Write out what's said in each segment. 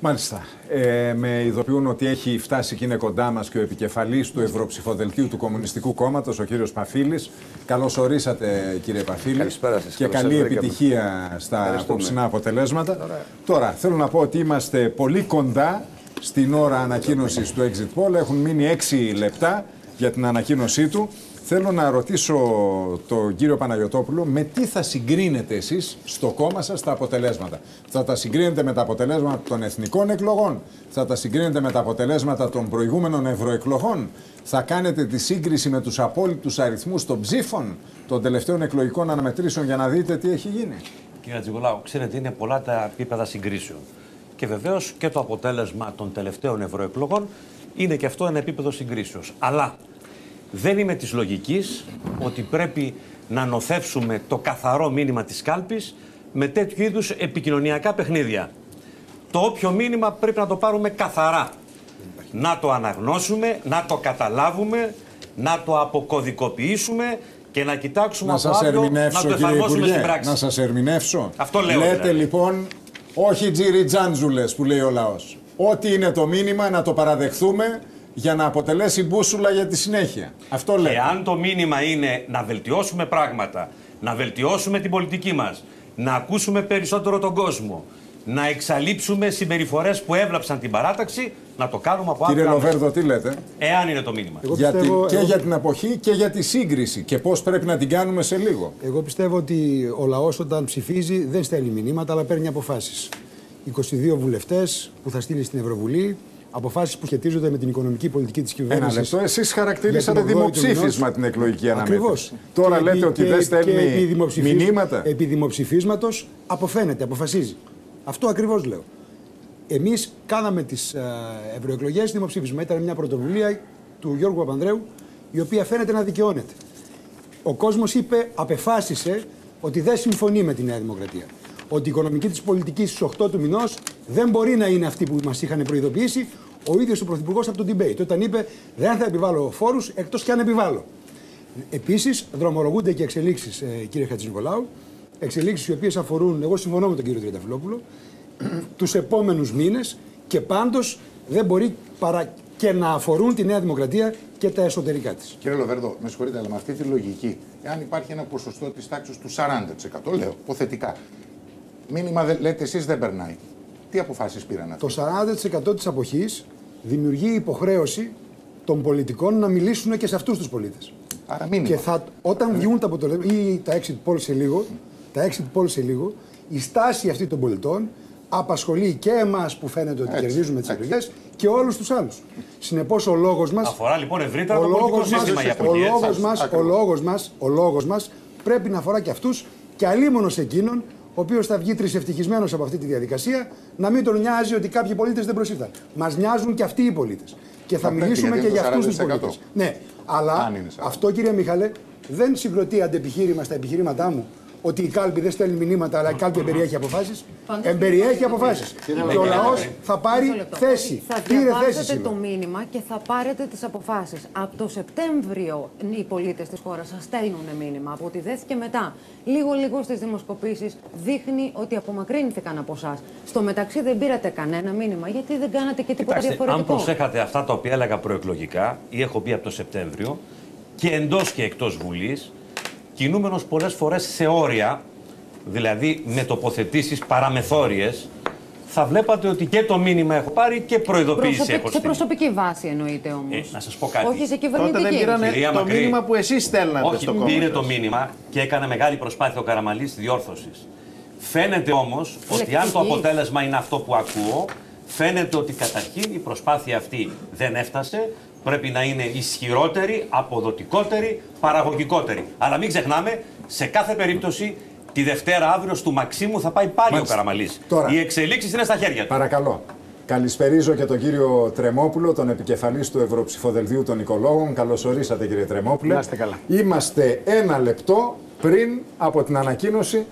Μάλιστα. Με ειδοποιούν ότι έχει φτάσει και είναι κοντά μας και ο επικεφαλής του Ευρωψηφοδελτίου του Κομμουνιστικού Κόμματος, ο κύριος Παφίλης. Καλώς ορίσατε, κύριε Παφίλη. Καλησπέρα σας. Και καλή επιτυχία στα απόψινά αποτελέσματα. Τώρα, θέλω να πω ότι είμαστε πολύ κοντά στην ώρα ανακοίνωσης του Exit Poll. Έχουν μείνει 6 λεπτά για την ανακοίνωσή του. Θέλω να ρωτήσω τον κύριο Παναγιωτόπουλο με τι θα συγκρίνετε εσείς στο κόμμα σας τα αποτελέσματα. Θα τα συγκρίνετε με τα αποτελέσματα των εθνικών εκλογών, θα τα συγκρίνετε με τα αποτελέσματα των προηγούμενων ευρωεκλογών, θα κάνετε τη σύγκριση με τους απόλυτους αριθμούς των ψήφων των τελευταίων εκλογικών αναμετρήσεων για να δείτε τι έχει γίνει. Κύριε Τζιγολάου, ξέρετε, είναι πολλά τα επίπεδα συγκρίσεων. Και βεβαίως και το αποτέλεσμα των τελευταίων ευρωεκλογών είναι και αυτό ένα επίπεδο συγκρίσεως. Αλλά δεν είμαι της λογικής ότι πρέπει να νοθεύσουμε το καθαρό μήνυμα της κάλπης με τέτοιου είδους επικοινωνιακά παιχνίδια. Το όποιο μήνυμα πρέπει να το πάρουμε καθαρά. Να το αναγνώσουμε, να το καταλάβουμε, να το αποκωδικοποιήσουμε και να κοιτάξουμε να από άλλο να το εφαρμόσουμε στην πράξη. Να σας ερμηνεύσω. Αυτό λέω. Λέτε δηλαδή. Λοιπόν, όχι τζιριτζάντζουλες που λέει ο λαός. Ό,τι είναι το μήνυμα να το παραδεχθούμε για να αποτελέσει μπούσουλα για τη συνέχεια. Αυτό λέτε. Και αν το μήνυμα είναι να βελτιώσουμε πράγματα, να βελτιώσουμε την πολιτική μας, να ακούσουμε περισσότερο τον κόσμο, να εξαλείψουμε συμπεριφορές που έβλαψαν την παράταξη, να το κάνουμε από Κύριε Λοβέρδο, τι λέτε? Εάν είναι το μήνυμα. Για την εποχή και για τη σύγκριση και πώς πρέπει να την κάνουμε σε λίγο. Εγώ πιστεύω ότι ο λαός όταν ψηφίζει δεν στέλνει μηνύματα, αλλά παίρνει αποφάσεις. 22 βουλευτές που θα στείλει στην Ευρωβουλή, αποφάσεις που σχετίζονται με την οικονομική πολιτική της κυβέρνησης. Ένα λεπτό, εσείς χαρακτηρίσατε δημοψήφισμα την εκλογική αναμέτρηση. Ακριβώς. Τώρα λέτε ότι δεν στέλνει μηνύματα. Επί δημοψηφίσματος αποφαίνεται, αποφασίζει. Αυτό ακριβώς λέω. Εμείς κάναμε τις ευρωεκλογές δημοψήφισμα. Ήταν μια πρωτοβουλία του Γιώργου Παπανδρέου, η οποία φαίνεται να δικαιώνεται. Ο κόσμος απεφάσισε ότι δεν συμφωνεί με τη Νέα Δημοκρατία. Ότι η οικονομική της πολιτική στις 8 του μηνός δεν μπορεί να είναι αυτή που μας είχαν προειδοποιήσει ο ίδιος ο Πρωθυπουργός από το debate. Όταν είπε δεν θα επιβάλλω φόρους εκτός και αν επιβάλλω. Επίσης, δρομολογούνται και εξελίξεις, κύριε Χατζηνικολάου, εξελίξεις οι οποίες αφορούν, εγώ συμφωνώ με τον κύριο Τριανταφυλόπουλο, τους επόμενους μήνες και πάντως δεν μπορεί παρά και να αφορούν τη Νέα Δημοκρατία και τα εσωτερικά της. Κύριε Λοβέρδο, με συγχωρείτε, αλλά με αυτή τη λογική, εάν υπάρχει ένα ποσοστό της τάξης του 40%, λέω, υποθετικά, μήνυμα λέτε εσείς δεν περνάει. Τι αποφάσεις πήραν αυτοί? Το 40% της αποχής δημιουργεί υποχρέωση των πολιτικών να μιλήσουν και σε αυτούς τους πολίτες. Άρα μήνυμα. Και όταν βγουν τα αποτελέσματα ή τα exit polls σε λίγο, η στάση αυτή των πολιτών απασχολεί και εμάς που φαίνεται ότι κερδίζουμε τις εκλογές και όλους τους άλλους. Συνεπώς ο λόγος μας... Αφορά λοιπόν ευρύτερα το πολιτικό σύστημα η αποχή. Ο λόγος μας πρέπει να αφορά και αυτούς και αλίμονος εκείνον ο οποίος θα βγει τρισευτυχισμένος από αυτή τη διαδικασία, να μην τον νοιάζει ότι κάποιοι πολίτες δεν προσήλθαν. Μας νοιάζουν και αυτοί οι πολίτες. Και θα μιλήσουμε και για αυτούς τους πολίτες. Ναι, αλλά αυτό, κύριε Μιχαλέ, δεν συγκροτεί αντεπιχείρημα στα επιχειρήματά μου ότι η κάλπη δεν στέλνει μηνύματα, αλλά η κάλπη εμπεριέχει αποφάσεις. Εμπεριέχει αποφάσεις. Και ο λαός θα πάρει θέση. Θα διαβάσετε το μήνυμα και θα πάρετε τις αποφάσεις. Από το Σεπτέμβριο οι πολίτες της χώρας σας στέλνουν μήνυμα. Από ό,τι δέθηκε μετά, λίγο στις δημοσκοπήσεις, δείχνει ότι απομακρύνθηκαν από εσάς. Στο μεταξύ δεν πήρατε κανένα μήνυμα, γιατί δεν κάνατε και τίποτα διαφορετικό. Αν προσέχατε αυτά τα οποία έλεγα προεκλογικά, ή έχω πει από το Σεπτέμβριο, και εντός και εκτός Βουλής, κινούμενος πολλές φορές σε όρια, δηλαδή με τοποθετήσεις παραμεθόριες, θα βλέπατε ότι και το μήνυμα έχω πάρει και προειδοποίηση έχω στείλει. Σε προσωπική βάση εννοείται όμως. Να σας πω κάτι. Όχι σε κυβερνητική. Τότε δεν πήρανε το μήνυμα που εσείς στέλνατε στο κόμμα. Όχι, πήρε το μήνυμα και έκανε μεγάλη προσπάθεια ο Καραμανλής διόρθωσης. Φαίνεται όμως ότι αν το αποτέλεσμα είναι αυτό που ακούω, φαίνεται ότι καταρχήν η προσπάθεια αυτή δεν έφτασε. Πρέπει να είναι ισχυρότερη, αποδοτικότερη, παραγωγικότερη. Αλλά μην ξεχνάμε, σε κάθε περίπτωση, τη Δευτέρα αύριο του Μαξίμου θα πάει πάλι ο Καραμανλής. Οι εξελίξεις είναι στα χέρια του. Παρακαλώ. Καλησπερίζω και τον κύριο Τρεμόπουλο, τον επικεφαλής του Ευρωψηφοδελτίου των Οικολόγων. Καλώς ορίσατε, κύριε Τρεμόπουλε. Καλά. Είμαστε ένα λεπτό πριν από την ανακοίνωση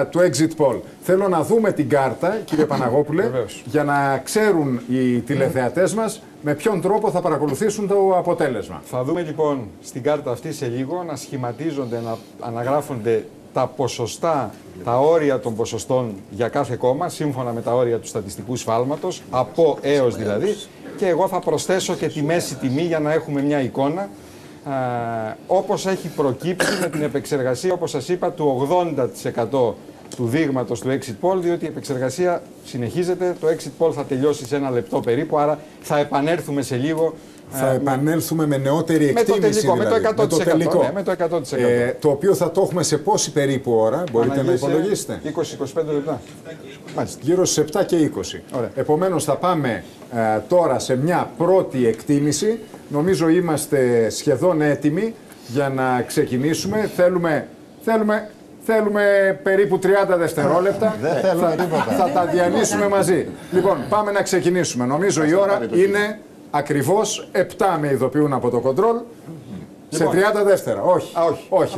του Exit Poll. Θέλω να δούμε την κάρτα, κύριε Παναγόπουλε, για να ξέρουν οι τηλεθεατές μας με ποιον τρόπο θα παρακολουθήσουν το αποτέλεσμα. Θα δούμε λοιπόν στην κάρτα αυτή σε λίγο να σχηματίζονται, να αναγράφονται τα ποσοστά, τα όρια των ποσοστών για κάθε κόμμα, σύμφωνα με τα όρια του στατιστικού σφάλματος, από έως δηλαδή, και εγώ θα προσθέσω και τη μέση τιμή για να έχουμε μια εικόνα, όπως έχει προκύψει με την επεξεργασία, όπως σας είπα, του 80% του δείγματος του exit poll, διότι η επεξεργασία συνεχίζεται, το exit poll θα τελειώσει σε 1 λεπτό περίπου, άρα θα επανέλθουμε σε λίγο. Θα επανέλθουμε με νεότερη εκτίμηση, με το 100%. Με το τελικό. Ναι, με το 100%. Το οποίο θα το έχουμε σε πόση περίπου ώρα, μπορείτε να υπολογίσετε? 20-25 λεπτά. Γύρω στις 7 και 20. Επομένως θα πάμε τώρα σε μια πρώτη εκτίμηση. Νομίζω είμαστε σχεδόν έτοιμοι για να ξεκινήσουμε. Θέλουμε περίπου 30 δευτερόλεπτα. Δεν θέλουμε τίποτα. Θα τα διανύσουμε μαζί. Λοιπόν, πάμε να ξεκινήσουμε. Νομίζω η ώρα είναι ακριβώς 7, με ειδοποιούν από το κοντρόλ. Σε 30 δεύτερα. Όχι.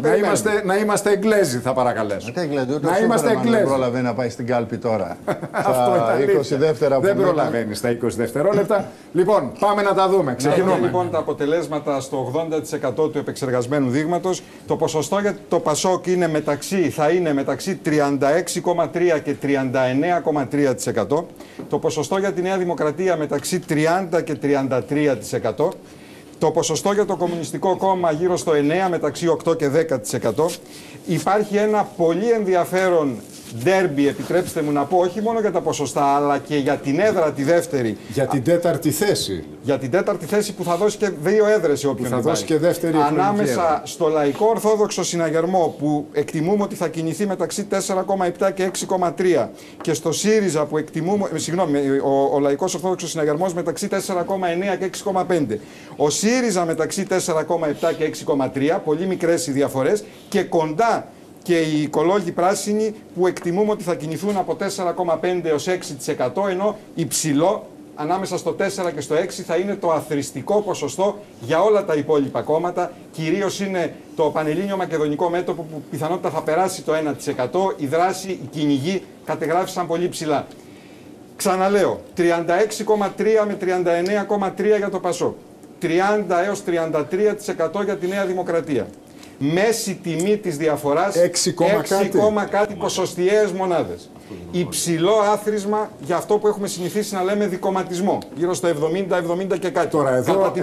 Να είμαστε εγγλέζοι, θα παρακαλέσω. Να είμαστε εγγλέζοι. Δεν προλαβαίνει να πάει στην κάλπη τώρα. Στα 20 δεύτερα που δεν προλαβαίνει στα 20 δευτερόλεπτα. Λοιπόν, πάμε να τα δούμε. Ξεκινούμε. Λοιπόν, τα αποτελέσματα στο 80% του επεξεργασμένου δείγματος. Το ποσοστό για το Πασόκ θα είναι μεταξύ 36,3% και 39,3%. Το ποσοστό για τη Νέα Δημοκρατία μεταξύ 30% και 33%. Το ποσοστό για το Κομμουνιστικό Κόμμα γύρω στο 9, μεταξύ 8 και 10%. Υπάρχει ένα πολύ ενδιαφέρον ντέρμπι, επιτρέψτε μου να πω, όχι μόνο για τα ποσοστά, αλλά και για την έδρα τη δεύτερη. Για την τέταρτη θέση. Για την τέταρτη θέση που θα δώσει και 2 έδρες σε όποιον θα δώσει και δεύτερη εκλογική ανάμεσα έδρα. Στο Λαϊκό Ορθόδοξο Συναγερμό, που εκτιμούμε ότι θα κινηθεί μεταξύ 4,7 και 6,3, και στο ΣΥΡΙΖΑ που εκτιμούμε, ο Λαϊκός Ορθόδοξος Συναγερμός μεταξύ 4,9 και 6,5. Ο ΣΥΡΙΖΑ μεταξύ 4,7 και 6,3, πολύ μικρές οι διαφορές, και κοντά και οι οικολόγοι πράσινοι που εκτιμούμε ότι θα κινηθούν από 4,5 έως 6%, ενώ υψηλό ανάμεσα στο 4 και στο 6 θα είναι το αθροιστικό ποσοστό για όλα τα υπόλοιπα κόμματα. Κυρίως είναι το Πανελλήνιο Μακεδονικό Μέτωπο που πιθανότητα θα περάσει το 1%. Η δράση, οι κυνηγοί κατεγράφησαν πολύ ψηλά. Ξαναλέω, 36,3 με 39,3 για το Πασόκ. 30 έως 33% για τη Νέα Δημοκρατία. Μέση τιμή της διαφοράς 6, κάτι ποσοστιαίες μονάδες. Υψηλό άθροισμα για αυτό που έχουμε συνηθίσει να λέμε δικομματισμό. Γύρω στο 70 και κάτι. Τώρα εδώ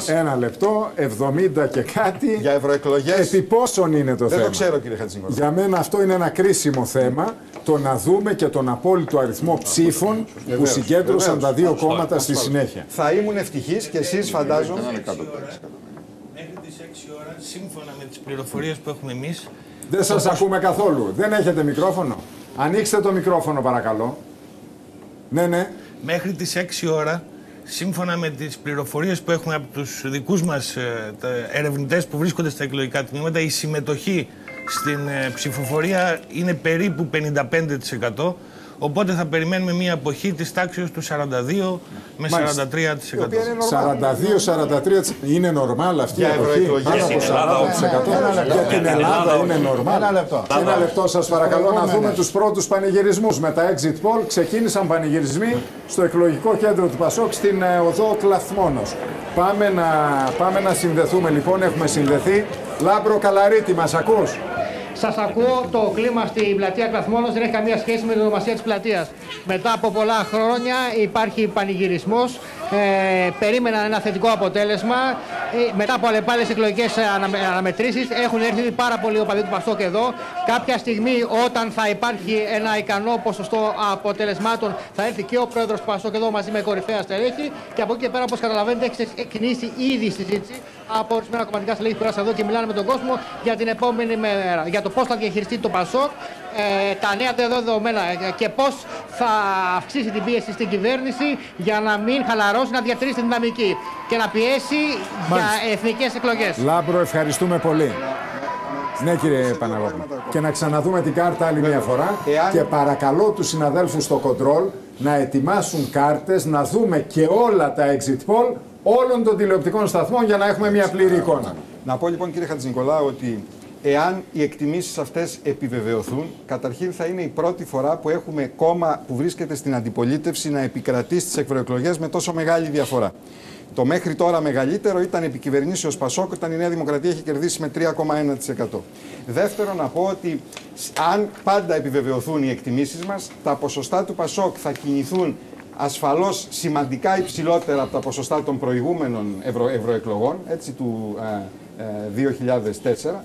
ένα λεπτό, 70 και κάτι. Για ευρωεκλογές. Επί πόσον είναι το θέμα? Δεν το ξέρω, κύριε Χατζηνικολάου. Για μένα αυτό είναι ένα κρίσιμο θέμα. Το να δούμε και τον απόλυτο αριθμό ψήφων που συγκέντρωσαν τα δύο κόμματα στη συνέχεια. Θα ήμουν ευτυχής και εσείς φαντάζομαι. Μέχρι τις 6 ώρα, σύμφωνα με τις πληροφορίες που έχουμε εμείς. Δεν σας ακούμε καθόλου. Δεν έχετε μικρόφωνο? Ανοίξτε το μικρόφωνο παρακαλώ. Ναι. Μέχρι τις 6 ώρα, σύμφωνα με τις πληροφορίες που έχουμε από τους δικούς μας ερευνητές που βρίσκονται στα εκλογικά τμήματα, η συμμετοχή στην ψηφοφορία είναι περίπου 55%. Οπότε θα περιμένουμε μια αποχή της τάξης του 42 με 43%. 42-43% είναι νορμάλ αυτή η αποχή? Πάνω από 40%. Για την Ελλάδα είναι νορμάλ. Ένα λεπτό σας παρακαλώ να δούμε τους πρώτους πανηγυρισμούς. Με τα exit poll ξεκίνησαν πανηγυρισμοί στο εκλογικό κέντρο του Πασόκ στην οδό Κλαθμόνος. Πάμε να συνδεθούμε λοιπόν, έχουμε συνδεθεί. Λάμπρο Καλαρίτη, μας ακούς? Σας ακούω. Το κλίμα στην πλατεία Κλαθμόνος δεν έχει καμία σχέση με την ονομασία της πλατείας. Μετά από πολλά χρόνια υπάρχει πανηγυρισμός. Περίμεναν ένα θετικό αποτέλεσμα. Μετά από αλλεπάλληλες εκλογικές αναμετρήσεις έχουν έρθει πάρα πολλοί οπαδοί του Πασόκ εδώ. Κάποια στιγμή, όταν θα υπάρχει ένα ικανό ποσοστό αποτελεσμάτων, θα έρθει και ο πρόεδρος του Πασόκ εδώ μαζί με κορυφαία στελέχη. Και από εκεί και πέρα, όπως καταλαβαίνετε, έχει ξεκινήσει ήδη η συζήτηση από ορισμένα κομματικά στελέχη που ήρθαν εδώ και μιλάνε με τον κόσμο για την επόμενη μέρα. Για το πώς θα διαχειριστεί το Πασόκ τα νέα δεδομένα και πώς θα αυξήσει την πίεση στην κυβέρνηση για να μην χαλαρώσει, να διατηρήσει την δυναμική και να πιέσει για εθνικές εκλογές. Λάμπρο, ευχαριστούμε πολύ. Ναι, κύριε Παναγόπουλο. Και να ξαναδούμε την κάρτα άλλη μια φορά. Και παρακαλώ τους συναδέλφους στο κοντρόλ να ετοιμάσουν κάρτες, να δούμε και όλα τα exit poll όλων των τηλεοπτικών σταθμών για να έχουμε μια πλήρη εικόνα. Να πω λοιπόν, κύριε Χατζηνικολάου, ότι εάν οι εκτιμήσεις αυτές επιβεβαιωθούν, καταρχήν θα είναι η πρώτη φορά που έχουμε κόμμα που βρίσκεται στην αντιπολίτευση να επικρατεί στις ευρωεκλογές με τόσο μεγάλη διαφορά. Το μέχρι τώρα μεγαλύτερο ήταν επί κυβερνήσεως Πασόκ, όταν η Νέα Δημοκρατία είχε κερδίσει με 3,1%. Δεύτερον, να πω ότι αν πάντα επιβεβαιωθούν οι εκτιμήσεις μας, τα ποσοστά του ΠΑΣΟΚ θα κινηθούν ασφαλώς σημαντικά υψηλότερα από τα ποσοστά των προηγούμενων ευρωεκλογών, έτσι, του 2004.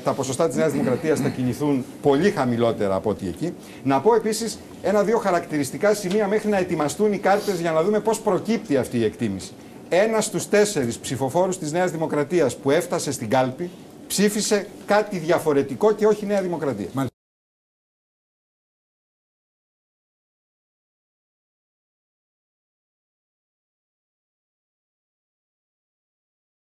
Τα ποσοστά της Νέας Δημοκρατίας θα κινηθούν πολύ χαμηλότερα από ό,τι εκεί. Να πω επίσης ένα-δύο χαρακτηριστικά σημεία μέχρι να ετοιμαστούν οι κάρτες για να δούμε πώς προκύπτει αυτή η εκτίμηση. 1 στους 4 ψηφοφόρους της Νέας Δημοκρατίας που έφτασε στην κάλπη ψήφισε κάτι διαφορετικό και όχι Νέα Δημοκρατία.